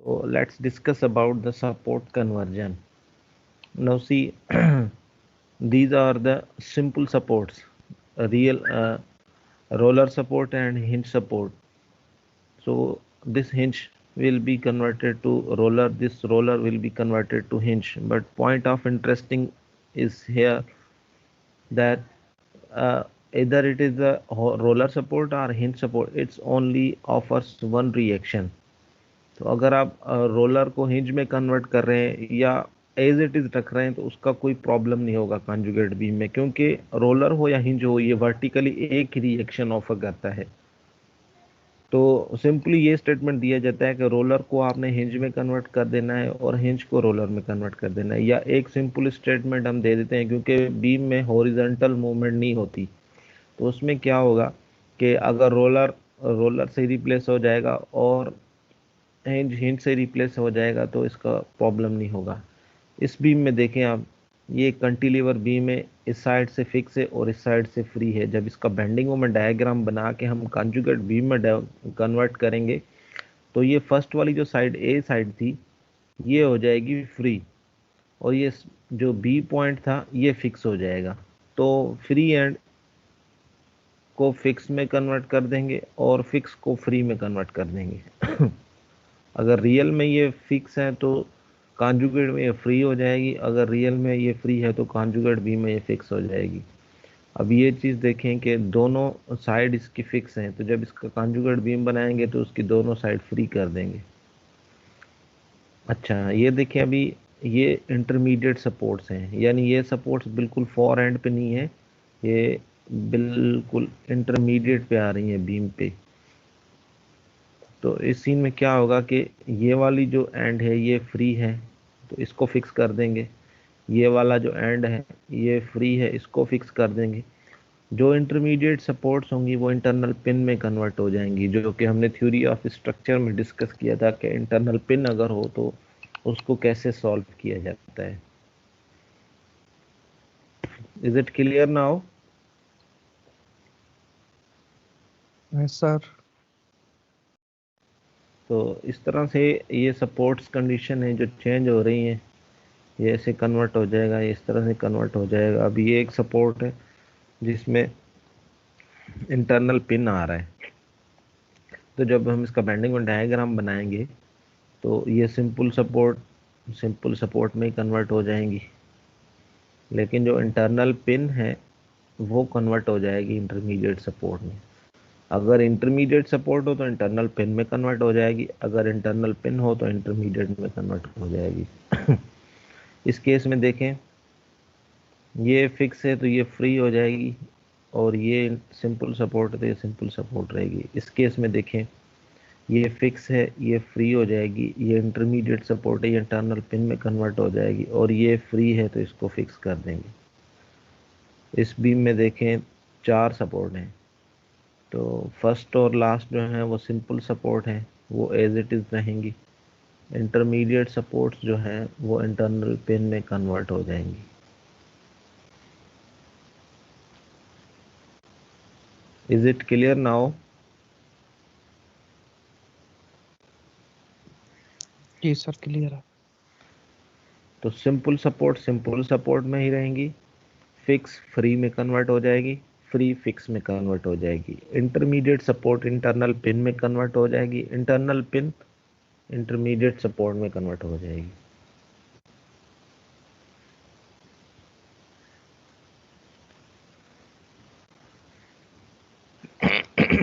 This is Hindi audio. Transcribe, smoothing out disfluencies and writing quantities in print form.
So let's discuss about the support conversion. Now see, these are the simple supports, a real roller support and hinge support. So this hinge will be converted to roller, this roller will be converted to hinge. But point of interesting is here that uh, either it is a roller support or hinge support, it's only offers one reaction. तो अगर आप रोलर को हिंज में कन्वर्ट कर रहे हैं या एज इट इज रख रहे हैं तो उसका कोई प्रॉब्लम नहीं होगा कॉन्जुगेट बीम में, क्योंकि रोलर हो या हिंज हो ये वर्टिकली एक ही रिएक्शन ऑफर करता है। तो सिंपली ये स्टेटमेंट दिया जाता है कि रोलर को आपने हिंज में कन्वर्ट कर देना है और हिंज को रोलर में कन्वर्ट कर देना है, या एक सिंपल स्टेटमेंट हम दे देते हैं क्योंकि बीम में हॉरिजॉन्टल मूवमेंट नहीं होती। तो उसमें क्या होगा कि अगर रोलर रोलर से रिप्लेस हो जाएगा और हिंज हिंज से रिप्लेस हो जाएगा तो इसका प्रॉब्लम नहीं होगा। इस बीम में देखें आप, ये कंटिलीवर बीम है, इस साइड से फिक्स है और इस साइड से फ्री है। जब इसका बेंडिंग मोमेंट डायग्राम बना के हम कॉन्जुगेट बीम में कन्वर्ट करेंगे तो ये फर्स्ट वाली जो साइड ए साइड थी ये हो जाएगी फ्री, और ये जो बी पॉइंट था ये फिक्स हो जाएगा। तो फ्री एंड को फिक्स में कन्वर्ट कर देंगे और फिक्स को फ्री में कन्वर्ट कर देंगे। अगर रियल में ये फिक्स है तो कॉन्जुगेट में ये फ्री हो जाएगी, अगर रियल में ये फ्री है तो कॉन्जुगेट बी में ये फिक्स हो जाएगी। अब ये चीज़ देखें कि दोनों साइड इसकी फिक्स हैं, तो जब इसका कॉन्जुगेट बीम बनाएंगे तो उसकी दोनों साइड फ्री कर देंगे। अच्छा ये देखें, अभी ये इंटरमीडिएट सपोर्ट्स हैं, यानी ये सपोर्ट्स बिल्कुल फॉर एंड पे नहीं है, ये बिल्कुल इंटरमीडिएट पे आ रही हैं बीम पे। तो इस सीन में क्या होगा कि ये वाली जो एंड है ये फ्री है तो इसको फिक्स कर देंगे, ये वाला जो एंड है ये फ्री है इसको फिक्स कर देंगे। जो इंटरमीडिएट सपोर्ट्स होंगी वो इंटरनल पिन में कन्वर्ट हो जाएंगी, जो कि हमने थ्योरी ऑफ स्ट्रक्चर में डिस्कस किया था कि इंटरनल पिन अगर हो तो उसको कैसे सॉल्व किया जाता है। Is it clear now? Yes sir. तो इस तरह से ये सपोर्ट्स कंडीशन है जो चेंज हो रही हैं, ये ऐसे कन्वर्ट हो जाएगा, ये इस तरह से कन्वर्ट हो जाएगा। अभी ये एक सपोर्ट है जिसमें इंटरनल पिन आ रहा है, तो जब हम इसका बेंडिंग में डायग्राम बनाएंगे तो ये सिंपल सपोर्ट में कन्वर्ट हो जाएंगी, लेकिन जो इंटरनल पिन है वो कन्वर्ट हो जाएगी इंटरमीडिएट सपोर्ट में। अगर इंटरमीडिएट सपोर्ट हो तो इंटरनल पिन में कन्वर्ट हो जाएगी, अगर इंटरनल पिन हो तो इंटरमीडिएट में कन्वर्ट हो जाएगी। इस केस में देखें, ये फिक्स है तो ये फ्री हो जाएगी, और ये सिंपल सपोर्ट है तो ये सिंपल सपोर्ट रहेगी। इस केस में देखें, ये फिक्स है ये फ्री हो जाएगी, ये इंटरमीडिएट सपोर्ट है ये इंटरनल पिन में कन्वर्ट हो जाएगी, और ये फ्री है तो इसको फिक्स कर देंगे। इस बीम में देखें 4 सपोर्ट हैं, तो फर्स्ट और लास्ट जो है वो सिंपल सपोर्ट है, वो एज इट इज़ रहेंगी। इंटरमीडिएट सपोर्ट्स जो हैं वो इंटरनल पिन में कन्वर्ट हो जाएंगी। Is it clear now? जी सर क्लियर है। तो सिंपल सपोर्ट में ही रहेंगी, फिक्स फ्री में कन्वर्ट हो जाएगी, फ्री फिक्स में कन्वर्ट हो जाएगी। इंटरमीडिएट सपोर्ट इंटरनल पिन में कन्वर्ट हो जाएगी, इंटरनल पिन इंटरमीडिएट सपोर्ट में कन्वर्ट हो जाएगी।